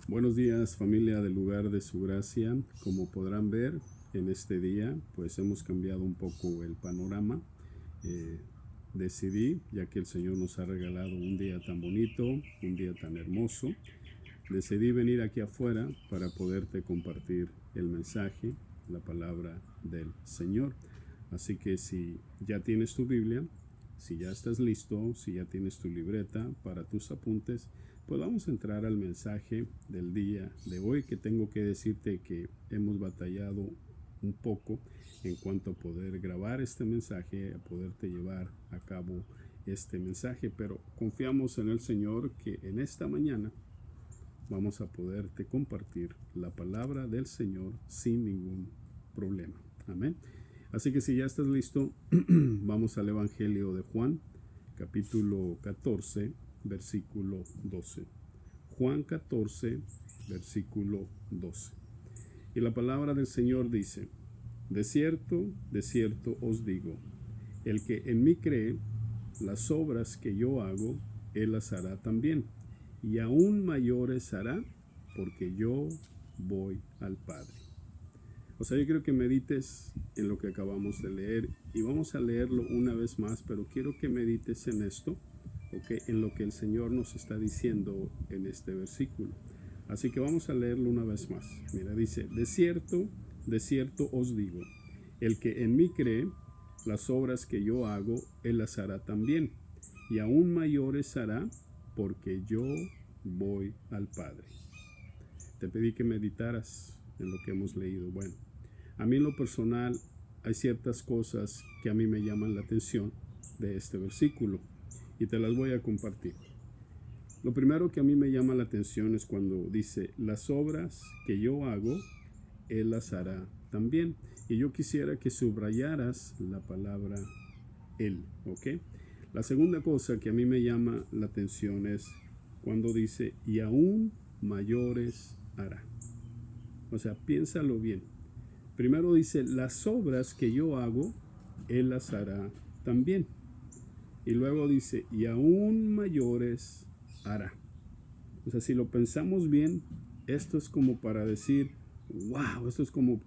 Buenos días, familia del lugar de su gracia. Como podrán ver, en este día pues hemos cambiado un poco el panorama. Eh, Decidí, ya que el Señor nos ha regalado un día tan bonito, un día tan hermoso, decidí venir aquí afuera para poderte compartir el mensaje, la palabra del Señor. Así que si ya tienes tu Biblia, si ya estás listo, si ya tienes tu libreta para tus apuntes, pues vamos a entrar al mensaje del día de hoy, que tengo que decirte que hemos batallado un poco en cuanto a poder grabar este mensaje, a poderte llevar a cabo este mensaje, pero confiamos en el Señor que en esta mañana vamos a poderte compartir la palabra del Señor sin ningún problema. Amén. Así que si ya estás listo, vamos al Evangelio de Juan, capítulo 14, versículo 12. Juan 14, versículo 12. Y la palabra del Señor dice: de cierto os digo, el que en mí cree, las obras que yo hago, él las hará también, y aún mayores hará, porque yo voy al Padre. O sea, yo quiero que medites en lo que acabamos de leer, y vamos a leerlo una vez más, pero quiero que medites en esto, ¿okay? En lo que el Señor nos está diciendo en este versículo. Así que vamos a leerlo una vez más. Mira, dice: de cierto os digo, el que en mí cree, las obras que yo hago, él las hará también, y aún mayores hará, porque yo voy al Padre. Te pedí que meditaras en lo que hemos leído. Bueno, a mí en lo personal hay ciertas cosas que a mí me llaman la atención de este versículo y te las voy a compartir. Lo primero que a mí me llama la atención es cuando dice: las obras que yo hago, él las hará también. Y yo quisiera que subrayaras la palabra él, ¿ok? La segunda cosa que a mí me llama la atención es cuando dice: y aún mayores hará. O sea, piénsalo bien. Primero dice: las obras que yo hago, él las hará también. Y luego dice: y aún mayores hará. O sea, si lo pensamos bien, esto es como para decir: wow, esto es como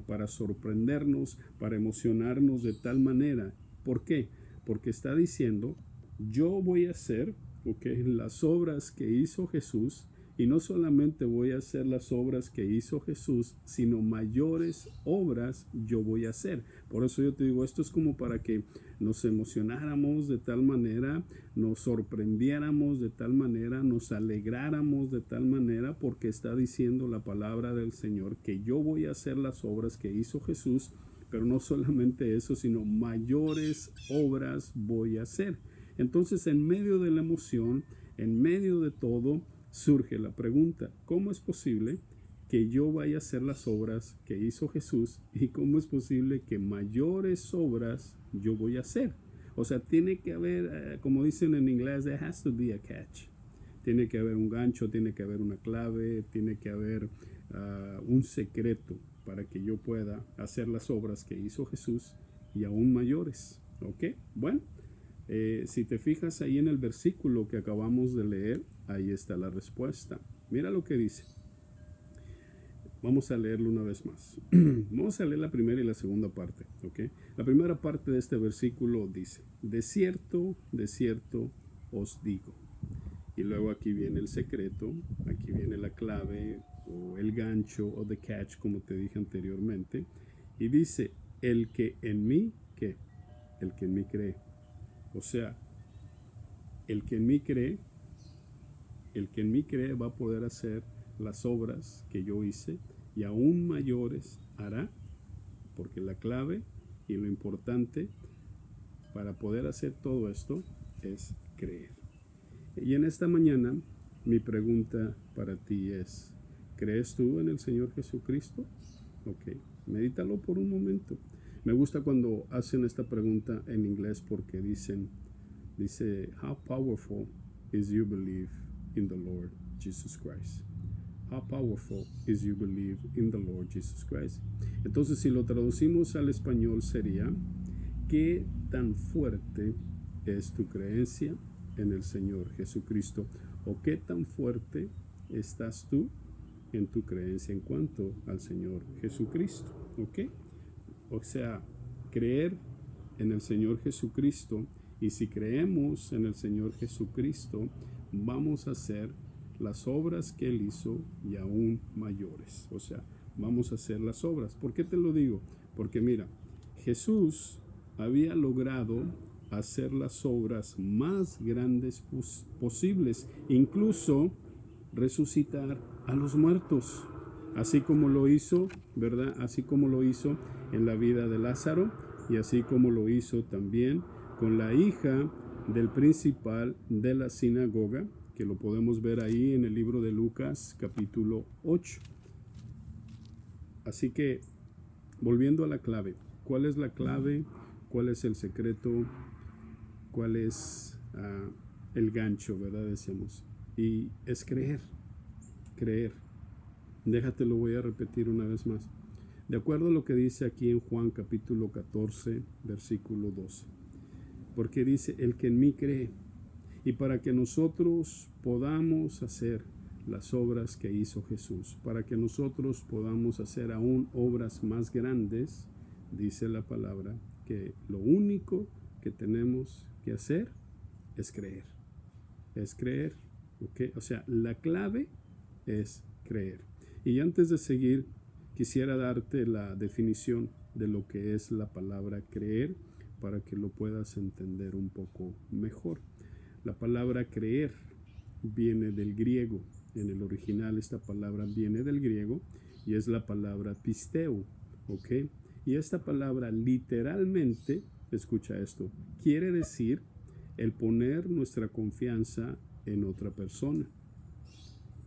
para sorprendernos, para emocionarnos de tal manera. ¿Por qué? Porque está diciendo: yo voy a hacer, ¿okay?, las obras que hizo Jesús. Y no solamente voy a hacer las obras que hizo Jesús, sino mayores obras yo voy a hacer. Por eso yo te digo, esto es como para que nos emocionáramos de tal manera, nos sorprendiéramos de tal manera, nos alegráramos de tal manera, porque está diciendo la palabra del Señor que yo voy a hacer las obras que hizo Jesús, pero no solamente eso, sino mayores obras voy a hacer. Entonces, en medio de la emoción, en medio de todo, surge la pregunta: ¿cómo es posible que yo vaya a hacer las obras que hizo Jesús? ¿Y cómo es posible que mayores obras yo voy a hacer? O sea, tiene que haber, como dicen en inglés, there has to be a catch. Tiene que haber un gancho, tiene que haber una clave, tiene que haber un secreto para que yo pueda hacer las obras que hizo Jesús y aún mayores. ¿Ok? Bueno, si te fijas ahí en el versículo que acabamos de leer, ahí está la respuesta. Mira lo que dice. Vamos a leerlo una vez más. Vamos a leer la primera y la segunda parte, ¿ok? La primera parte de este versículo dice: de cierto os digo. Y luego aquí viene el secreto, aquí viene la clave o el gancho o the catch, como te dije anteriormente. Y dice: el que en mí, ¿qué? El que en mí cree. O sea, el que en mí cree, el que en mí cree va a poder hacer las obras que yo hice, y aún mayores hará, porque la clave y lo importante para poder hacer todo esto es creer. Y en esta mañana mi pregunta para ti es: ¿crees tú en el Señor Jesucristo? Ok, medítalo por un momento. Me gusta cuando hacen esta pregunta en inglés, porque dice: how powerful is you believe in the Lord Jesus Christ? How powerful is you believe in the Lord Jesus Christ? Entonces, si lo traducimos al español, sería: ¿qué tan fuerte es tu creencia en el Señor Jesucristo? ¿O qué tan fuerte estás tú en tu creencia en cuanto al Señor Jesucristo? ¿Ok? O sea, creer en el Señor Jesucristo, y si creemos en el Señor Jesucristo, vamos a hacer las obras que Él hizo y aún mayores. O sea, vamos a hacer las obras. ¿Por qué te lo digo? Porque mira, Jesús había logrado hacer las obras más grandes posibles, incluso resucitar a los muertos, así como lo hizo, ¿verdad? Así como lo hizo en la vida de Lázaro, y así como lo hizo también con la hija del principal de la sinagoga, que lo podemos ver ahí en el libro de Lucas capítulo 8. Así que, volviendo a la clave, ¿cuál es la clave? ¿Cuál es el secreto? ¿Cuál es el gancho, verdad? Decimos. Y es creer, creer. Déjate, lo voy a repetir una vez más. De acuerdo a lo que dice aquí en Juan capítulo 14, versículo 12. Porque dice, el que en mí cree. Y para que nosotros podamos hacer las obras que hizo Jesús, para que nosotros podamos hacer aún obras más grandes, dice la palabra, que lo único que tenemos que hacer es creer. Es creer, ¿ok? O sea, la clave es creer. Y antes de seguir, quisiera darte la definición de lo que es la palabra creer para que lo puedas entender un poco mejor. La palabra creer viene del griego. En el original esta palabra viene del griego y es la palabra pisteu, ¿ok? Y esta palabra literalmente, escucha esto, quiere decir el poner nuestra confianza en otra persona.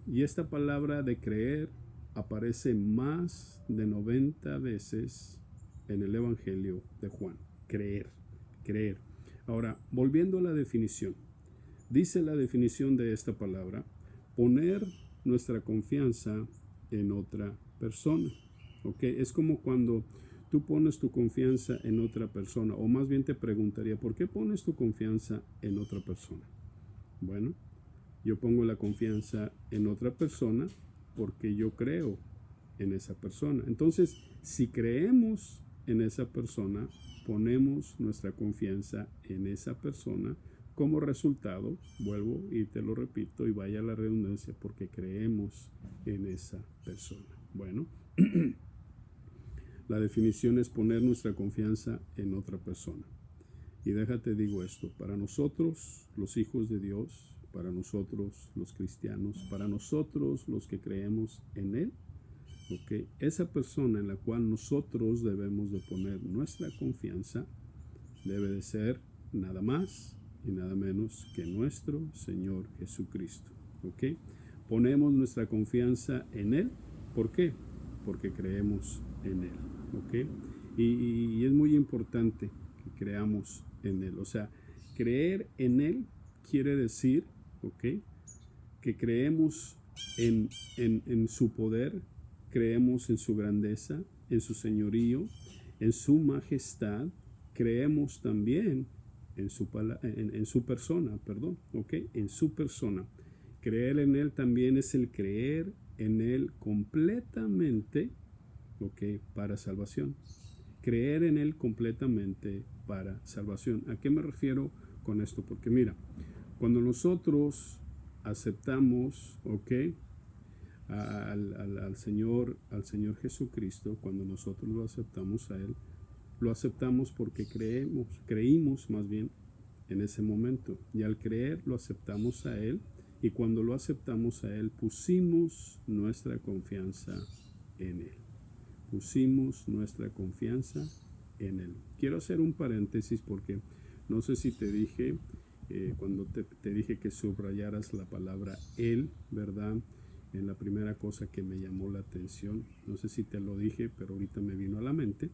Y esta palabra de creer aparece más de 90 veces en el Evangelio de Juan. Creer, creer. Ahora, volviendo a la definición. Dice la definición de esta palabra, poner nuestra confianza en otra persona. ¿Ok? Es como cuando tú pones tu confianza en otra persona, o más bien te preguntaría, ¿por qué pones tu confianza en otra persona? Bueno, yo pongo la confianza en otra persona porque yo creo en esa persona. Entonces, si creemos en esa persona, ponemos nuestra confianza en esa persona. Como resultado, vuelvo y te lo repito y vaya la redundancia, porque creemos en esa persona. Bueno, la definición es poner nuestra confianza en otra persona. Y déjate digo esto, para nosotros los hijos de Dios, para nosotros los cristianos, para nosotros los que creemos en Él, ¿okay? Esa persona en la cual nosotros debemos de poner nuestra confianza debe de ser nada más y nada menos que nuestro Señor Jesucristo. ¿Ok? Ponemos nuestra confianza en Él. ¿Por qué? Porque creemos en Él. ¿Ok? Y es muy importante que creamos en Él. O sea, creer en Él quiere decir, ¿ok?, que creemos en su poder, creemos en su grandeza, en su señorío, en su majestad. Creemos también en su persona, ¿ok? En su persona. Creer en Él también es el creer en Él completamente, ¿ok?, para salvación. Creer en Él completamente para salvación. ¿A qué me refiero con esto? Porque mira, cuando nosotros aceptamos, ¿ok?, al Señor Jesucristo, cuando nosotros lo aceptamos a Él, lo aceptamos porque creímos más bien en ese momento. Y al creer lo aceptamos a Él, y cuando lo aceptamos a Él pusimos nuestra confianza en Él. Pusimos nuestra confianza en Él. Quiero hacer un paréntesis porque no sé si te dije, cuando te dije que subrayaras la palabra Él, ¿verdad?, en la primera cosa que me llamó la atención. No sé si te lo dije, pero ahorita me vino a la mente.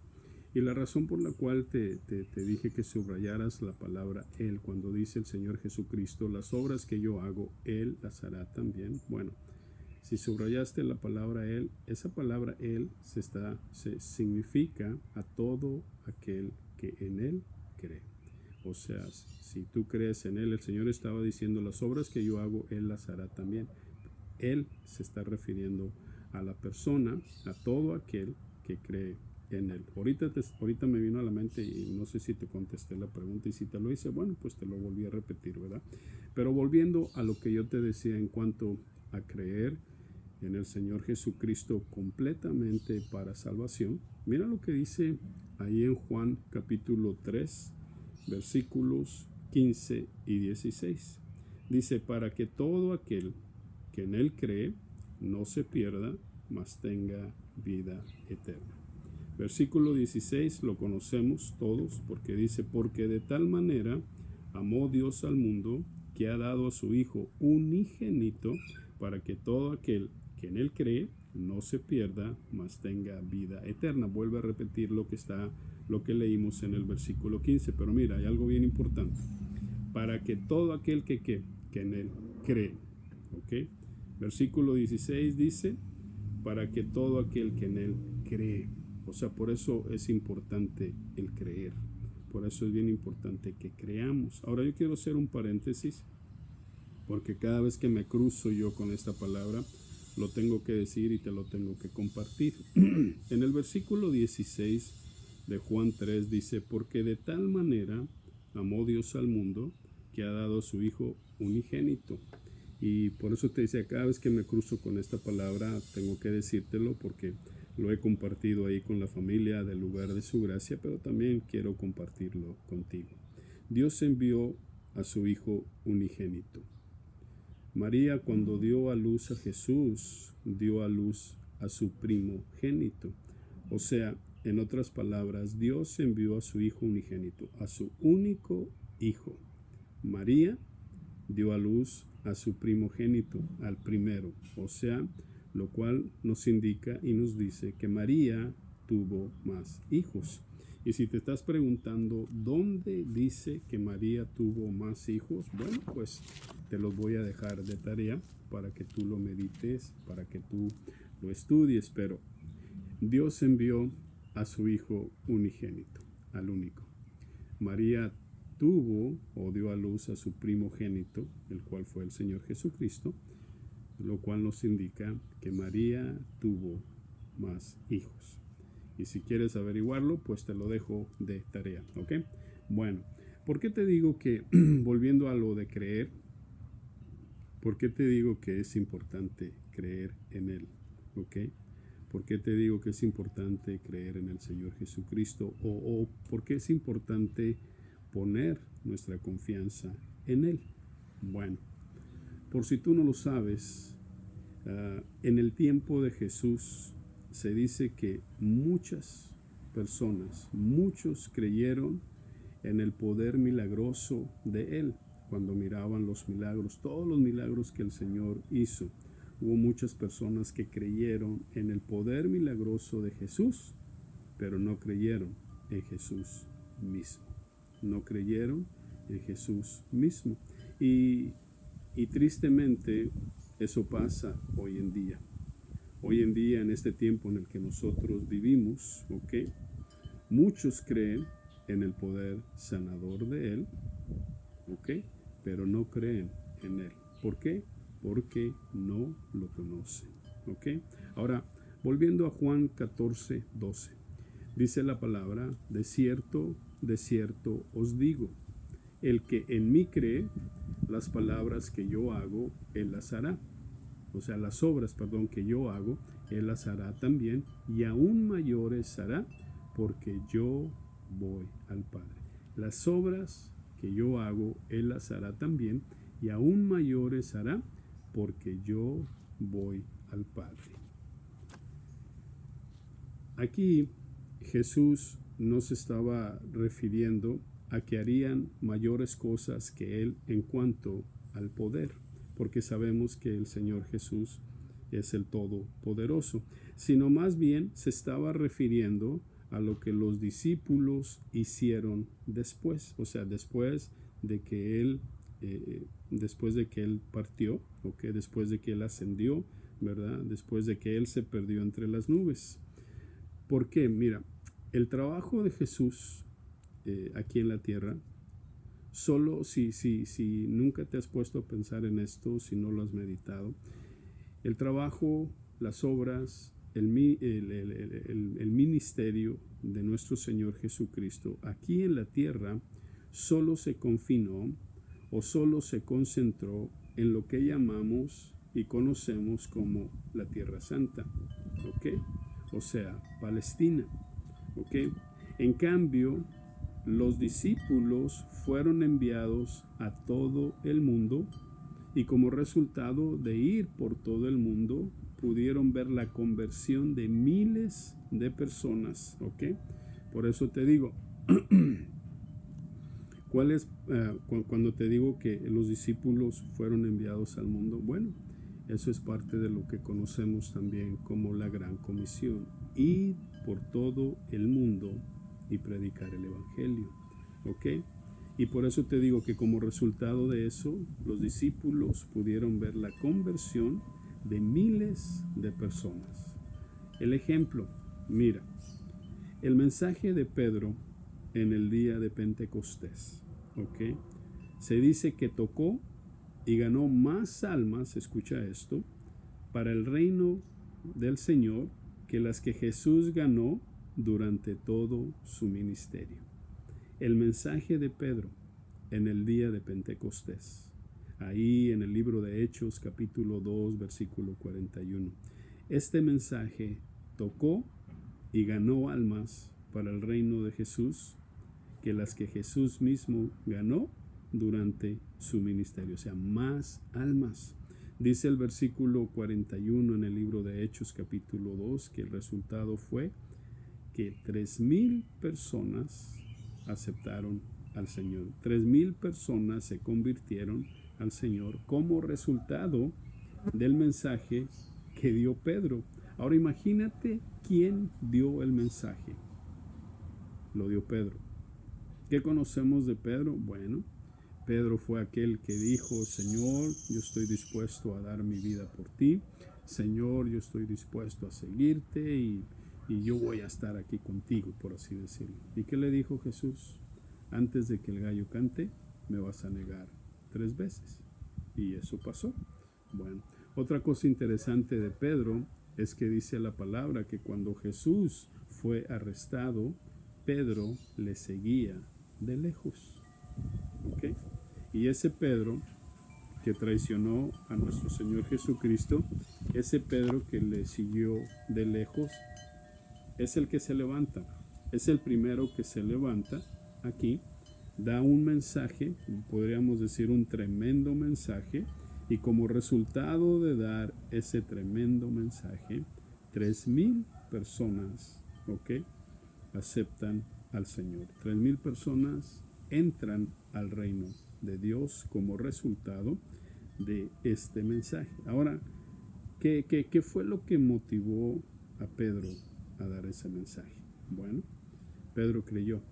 Y la razón por la cual te dije que subrayaras la palabra Él, cuando dice el Señor Jesucristo, las obras que yo hago, Él las hará también. Bueno, si subrayaste la palabra Él, esa palabra Él se significa a todo aquel que en Él cree. O sea, si tú crees en Él, el Señor estaba diciendo, las obras que yo hago, Él las hará también. Él se está refiriendo a la persona, a todo aquel que cree en Él. Ahorita me vino a la mente y no sé si te contesté la pregunta, y si te lo hice, bueno, pues te lo volví a repetir, ¿verdad? Pero volviendo a lo que yo te decía en cuanto a creer en el Señor Jesucristo completamente para salvación, mira lo que dice ahí en Juan capítulo 3, versículos 15 y 16. Dice, para que todo aquel que en Él cree no se pierda, mas tenga vida eterna. Versículo 16 lo conocemos todos porque dice, porque de tal manera amó Dios al mundo que ha dado a su Hijo unigénito para que todo aquel que en Él cree no se pierda, mas tenga vida eterna. Vuelve a repetir lo que leímos en el versículo 15, pero mira, hay algo bien importante. Para que todo aquel que en Él cree, ¿ok? Versículo 16 dice, para que todo aquel que en Él cree. O sea, por eso es importante el creer. Por eso es bien importante que creamos. Ahora yo quiero hacer un paréntesis, porque cada vez que me cruzo yo con esta palabra, lo tengo que decir y te lo tengo que compartir. En el versículo 16 de Juan 3 dice, porque de tal manera amó Dios al mundo que ha dado a su Hijo unigénito. Y por eso te decía, cada vez que me cruzo con esta palabra, tengo que decírtelo porque lo he compartido ahí con la familia del lugar de su gracia, pero también quiero compartirlo contigo. Dios envió a su Hijo unigénito. María, cuando dio a luz a Jesús, dio a luz a su primogénito. O sea, en otras palabras, Dios envió a su Hijo unigénito, a su único Hijo. María dio a luz a su primogénito, al primero. O sea, lo cual nos indica y nos dice que María tuvo más hijos. Y si te estás preguntando dónde dice que María tuvo más hijos, bueno, pues te los voy a dejar de tarea para que tú lo medites, para que tú lo estudies. Pero Dios envió a su Hijo unigénito, al único. María tuvo o dio a luz a su primogénito, el cual fue el Señor Jesucristo, lo cual nos indica que María tuvo más hijos. Y si quieres averiguarlo, pues te lo dejo de tarea, ¿ok? Bueno, ¿por qué te digo que, volviendo a lo de creer, por qué te digo que es importante creer en Él, ¿ok? ¿Por qué te digo que es importante creer en el Señor Jesucristo? O ¿por qué es importante poner nuestra confianza en Él? Bueno, por si tú no lo sabes, en el tiempo de Jesús se dice que muchas personas, muchos creyeron en el poder milagroso de Él cuando miraban los milagros, todos los milagros que el Señor hizo. Hubo muchas personas que creyeron en el poder milagroso de Jesús, pero no creyeron en Jesús mismo. No creyeron en Jesús mismo. Y tristemente eso pasa hoy en día. Hoy en día, en este tiempo en el que nosotros vivimos, ¿ok? Muchos creen en el poder sanador de Él, ¿ok? Pero no creen en Él. ¿Por qué? Porque no lo conocen, ¿ok? Ahora, volviendo a Juan 14, 12. Dice la palabra, de cierto os digo, el que en mí cree, las palabras que yo hago, él las hará. O sea, las obras, que yo hago, él las hará también, y aún mayores hará, porque yo voy al Padre. Las obras que yo hago, él las hará también, y aún mayores hará, porque yo voy al Padre. Aquí Jesús no se estaba refiriendo a que harían mayores cosas que Él en cuanto al poder, porque sabemos que el Señor Jesús es el Todopoderoso, sino más bien se estaba refiriendo a lo que los discípulos hicieron después, o sea, después de que Él partió, ¿okay? Después de que Él ascendió, ¿verdad? Después de que Él se perdió entre las nubes. ¿Por qué? Mira, el trabajo de Jesús aquí en la tierra, solo si nunca te has puesto a pensar en esto, si no lo has meditado, El trabajo, las obras, el ministerio de nuestro Señor Jesucristo aquí en la tierra solo se confinó o solo se concentró en lo que llamamos y conocemos como la Tierra Santa, ¿ok? O sea, Palestina, ¿ok? En cambio, los discípulos fueron enviados a todo el mundo y como resultado de ir por todo el mundo, pudieron ver la conversión de miles de personas, ¿ok? Por eso te digo, ¿cuál es cuando te digo que los discípulos fueron enviados al mundo? Bueno, eso es parte de lo que conocemos también como la Gran Comisión. Ir por todo el mundo y predicar el Evangelio, ¿ok? Y por eso te digo que como resultado de eso, los discípulos pudieron ver la conversión de miles de personas. El ejemplo, mira, el mensaje de Pedro en el día de Pentecostés, ¿ok? Se dice que tocó y ganó más almas, escucha esto, para el reino del Señor que las que Jesús ganó durante todo su ministerio. El mensaje de Pedro en el día de Pentecostés, ahí en el libro de Hechos capítulo 2 versículo 41. Este mensaje tocó y ganó almas para el reino de Jesús que las que Jesús mismo ganó durante su ministerio, o sea, más almas. Dice el versículo 41 en el libro de Hechos capítulo 2 que el resultado fue que 3,000 personas aceptaron al Señor. 3,000 personas se convirtieron al Señor como resultado del mensaje que dio Pedro. Ahora imagínate quién dio el mensaje. Lo dio Pedro. ¿Qué conocemos de Pedro? Bueno, Pedro fue aquel que dijo, Señor, yo estoy dispuesto a dar mi vida por ti. Señor, yo estoy dispuesto a seguirte y yo voy a estar aquí contigo, por así decirlo. ¿Y qué le dijo Jesús? Antes de que el gallo cante, me vas a negar 3 veces. Y eso pasó. Bueno, otra cosa interesante de Pedro es que dice la palabra que cuando Jesús fue arrestado, Pedro le seguía de lejos. ¿Ok? Y ese Pedro que traicionó a nuestro Señor Jesucristo, ese Pedro que le siguió de lejos, es el que se levanta. Es el primero que se levanta aquí, da un mensaje, podríamos decir un tremendo mensaje, y como resultado de dar ese tremendo mensaje, 3,000 personas, ¿ok?, aceptan al Señor. 3,000 personas entran al reino de Dios como resultado de este mensaje. Ahora, ¿qué fue lo que motivó a Pedro a dar ese mensaje? Bueno, Pedro creyó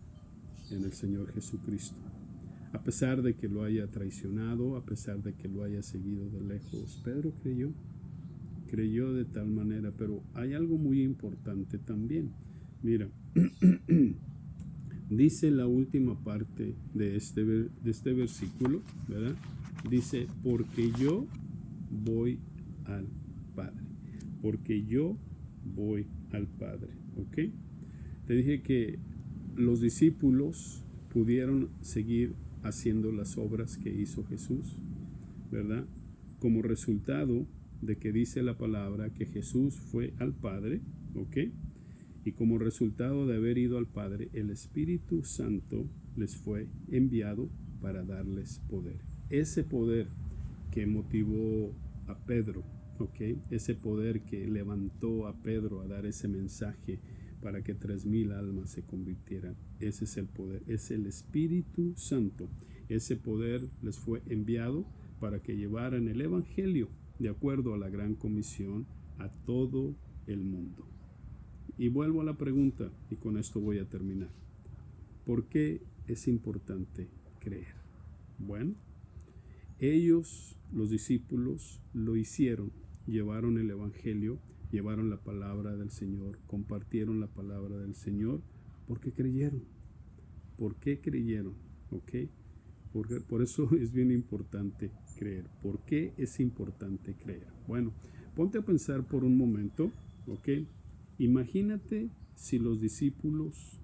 en el Señor Jesucristo. A pesar de que lo haya traicionado, a pesar de que lo haya seguido de lejos, Pedro creyó de tal manera, pero hay algo muy importante también. Mira, dice la última parte de este versículo, ¿verdad? Dice, porque yo voy al Padre. Porque yo voy al Padre, ¿ok? Te dije que los discípulos pudieron seguir haciendo las obras que hizo Jesús, ¿verdad? Como resultado de que dice la palabra que Jesús fue al Padre, ¿ok? Y como resultado de haber ido al Padre, el Espíritu Santo les fue enviado para darles poder. Ese poder que motivó a Pedro, ¿ok? Ese poder que levantó a Pedro a dar ese mensaje para que 3,000 almas se convirtieran. Ese es el poder, es el Espíritu Santo. Ese poder les fue enviado para que llevaran el Evangelio, de acuerdo a la Gran Comisión, a todo el mundo. Y vuelvo a la pregunta, y con esto voy a terminar. ¿Por qué es importante creer? Bueno, ellos, los discípulos, lo hicieron, llevaron el Evangelio, llevaron la palabra del Señor, compartieron la palabra del Señor, porque creyeron. ¿Por qué creyeron? ¿Ok? Por eso es bien importante creer. ¿Por qué es importante creer? Bueno, Ponte a pensar por un momento, ¿ok? Imagínate si los discípulos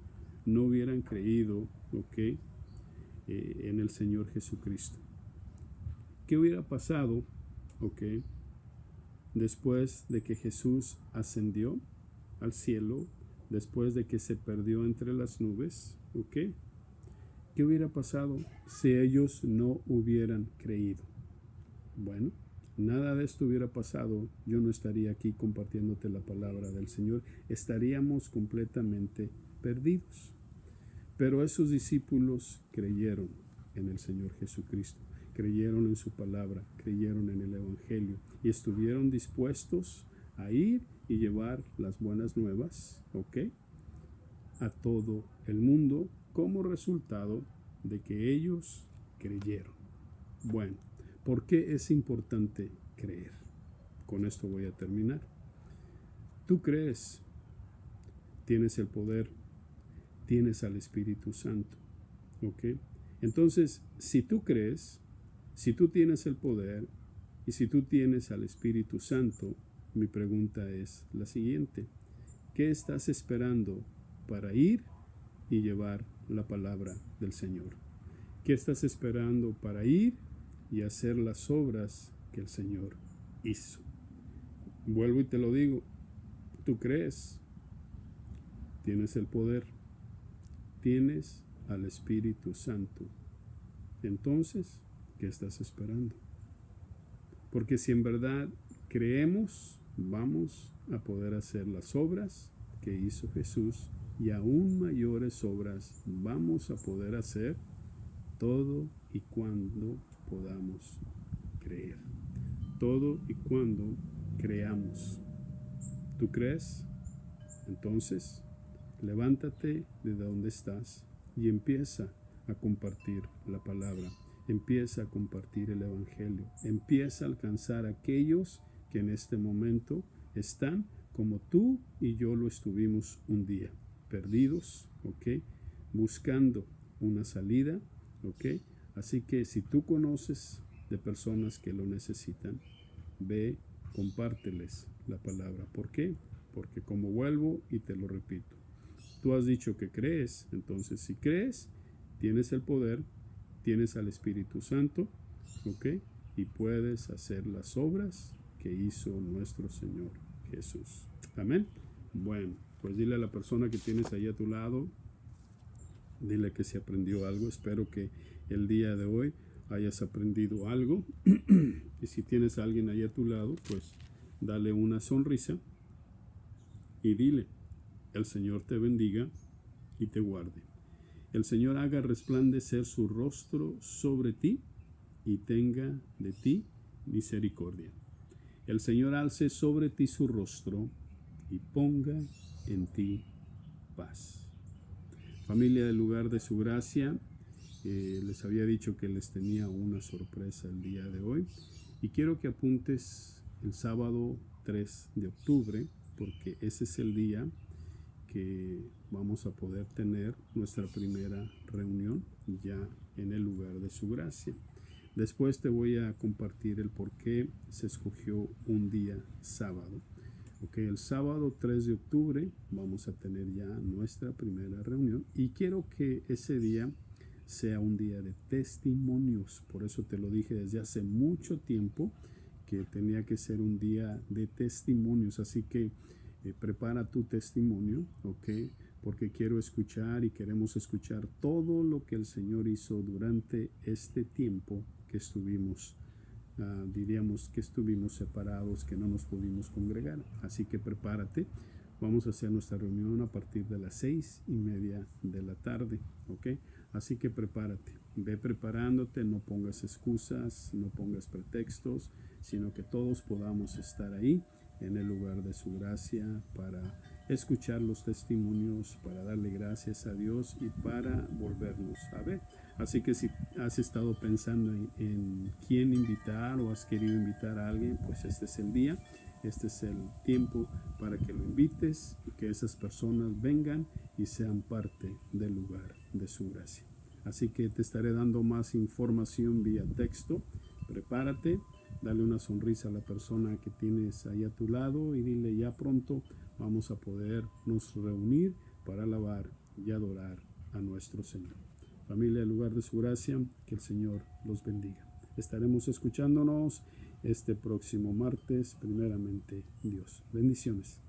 no hubieran creído, ¿ok? En el Señor Jesucristo. ¿Qué hubiera pasado, ¿ok? Después de que Jesús ascendió al cielo, después de que se perdió entre las nubes, ¿ok? ¿Qué hubiera pasado si ellos no hubieran creído? Bueno, nada de esto hubiera pasado, yo no estaría aquí compartiéndote la palabra del Señor, estaríamos completamente perdidos. Pero esos discípulos creyeron en el Señor Jesucristo, creyeron en su palabra, creyeron en el Evangelio y estuvieron dispuestos a ir y llevar las buenas nuevas, ¿ok?, a todo el mundo como resultado de que ellos creyeron. Bueno, ¿por qué es importante creer? Con esto voy a terminar. Tú crees, tienes el poder, tienes al Espíritu Santo, ¿ok? Entonces, si tú crees, si tú tienes el poder y si tú tienes al Espíritu Santo, mi pregunta es la siguiente: ¿qué estás esperando para ir y llevar la palabra del Señor? ¿Qué estás esperando para ir y hacer las obras que el Señor hizo? Vuelvo y te lo digo, tú crees, tienes el poder, tienes al Espíritu Santo. Entonces, ¿qué estás esperando? Porque si en verdad creemos, vamos a poder hacer las obras que hizo Jesús y aún mayores obras vamos a poder hacer todo y cuando podamos creer. Todo y cuando creamos. ¿Tú crees? Entonces, levántate de donde estás y empieza a compartir la palabra. Empieza a compartir el Evangelio. Empieza a alcanzar a aquellos que en este momento están como tú y yo lo estuvimos un día, perdidos, ¿ok? Buscando una salida, ¿ok? Así que si tú conoces de personas que lo necesitan, ve, compárteles la palabra. ¿Por qué? Porque como vuelvo y te lo repito, tú has dicho que crees, entonces si crees, tienes el poder, tienes al Espíritu Santo, ¿ok? Y puedes hacer las obras que hizo nuestro Señor Jesús. Amén. Bueno, pues dile a la persona que tienes ahí a tu lado, dile que se aprendió algo. Espero que el día de hoy hayas aprendido algo. Y si tienes a alguien ahí a tu lado, pues dale una sonrisa y dile: el Señor te bendiga y te guarde. El Señor haga resplandecer su rostro sobre ti y tenga de ti misericordia. El Señor alce sobre ti su rostro y ponga en ti paz. Familia del lugar de su gracia, les había dicho que les tenía una sorpresa el día de hoy y quiero que apuntes el sábado 3 de octubre porque ese es el día que vamos a poder tener nuestra primera reunión ya en el lugar de su gracia. Después te voy a compartir el por qué se escogió un día sábado. Okay, el sábado 3 de octubre vamos a tener ya nuestra primera reunión y quiero que ese día sea un día de testimonios. Por eso te lo dije desde hace mucho tiempo que tenía que ser un día de testimonios. Así que prepara tu testimonio, ¿ok? Porque quiero escuchar y queremos escuchar todo lo que el Señor hizo durante este tiempo que estuvimos, diríamos que estuvimos separados, que no nos pudimos congregar. Así que prepárate. Vamos a hacer nuestra reunión a partir de las 6:30 de la tarde, ¿ok? Así que prepárate, ve preparándote, no pongas excusas, no pongas pretextos, sino que todos podamos estar ahí en el lugar de su gracia para escuchar los testimonios, para darle gracias a Dios y para volvernos a ver. Así que si has estado pensando en quién invitar o has querido invitar a alguien, pues este es el día, este es el tiempo para que lo invites y que esas personas vengan y sean parte del lugar de su gracia. Así que te estaré dando más información vía texto. Prepárate, dale una sonrisa a la persona que tienes ahí a tu lado y dile, ya pronto vamos a podernos reunir para alabar y adorar a nuestro Señor. Familia, el lugar de su gracia, que el Señor los bendiga. Estaremos escuchándonos este próximo martes, primeramente Dios. Bendiciones.